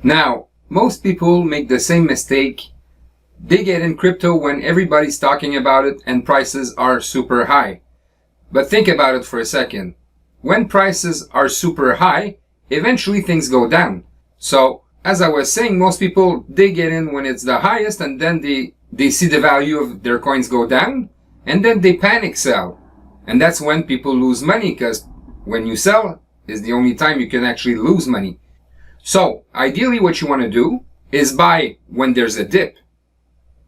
Now, most people make the same mistake. They get in crypto when everybody's talking about it and prices are super high. But think about it for a second. When prices are super high, eventually things go down. So, as I was saying, most people, they get in when it's the highest, and then they see the value of their coins go down, and then they panic sell. And that's when people lose money, because when you sell is the only time you can actually lose money. So, ideally what you want to do is buy when there's a dip,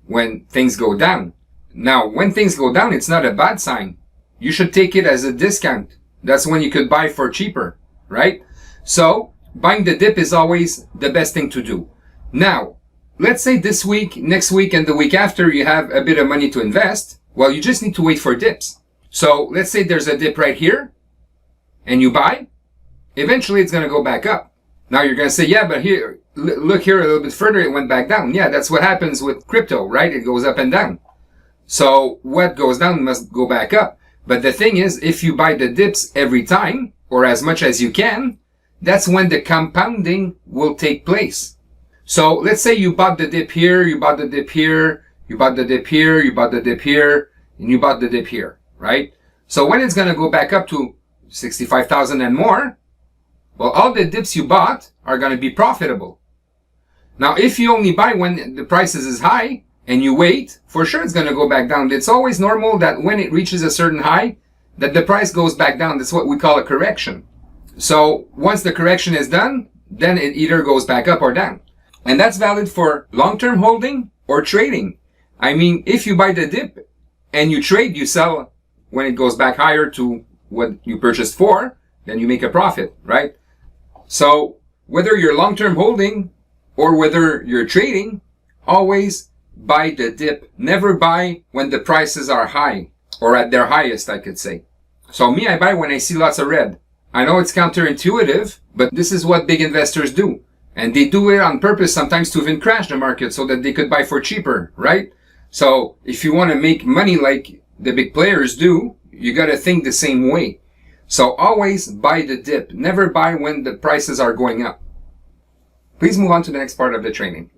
when things go down. Now, when things go down, it's not a bad sign. You should take it as a discount. That's when you could buy for cheaper, right? So, buying the dip is always the best thing to do. Now, let's say this week, next week, and the week after you have a bit of money to invest. Well, you just need to wait for dips. So, let's say there's a dip right here, and you buy. Eventually, it's going to go back up. Now, you're going to say, yeah, but here, look here a little bit further, it went back down. Yeah, that's what happens with crypto, right? It goes up and down. So, what goes down must go back up. But the thing is, if you buy the dips every time, or as much as you can, that's when the compounding will take place. So, let's say you bought the dip here, you bought the dip here, you bought the dip here, you bought the dip here, and you bought the dip here, right? So, when it's going to go back up to 65,000 and more, well, all the dips you bought are going to be profitable. Now, if you only buy when the price is high and you wait, for sure it's going to go back down. It's always normal that when it reaches a certain high, that the price goes back down. That's what we call a correction. So once the correction is done, then it either goes back up or down. And that's valid for long-term holding or trading. I mean, if you buy the dip and you trade, you sell when it goes back higher to what you purchased for, then you make a profit, right? So whether you're long-term holding or whether you're trading, always buy the dip. Never buy when the prices are high or at their highest, I could say. So me, I buy when I see lots of red. I know it's counterintuitive, but this is what big investors do. And they do it on purpose sometimes to even crash the market so that they could buy for cheaper, right? So if you want to make money like the big players do, you got to think the same way. So always buy the dip. Never buy when the prices are going up. Please move on to the next part of the training.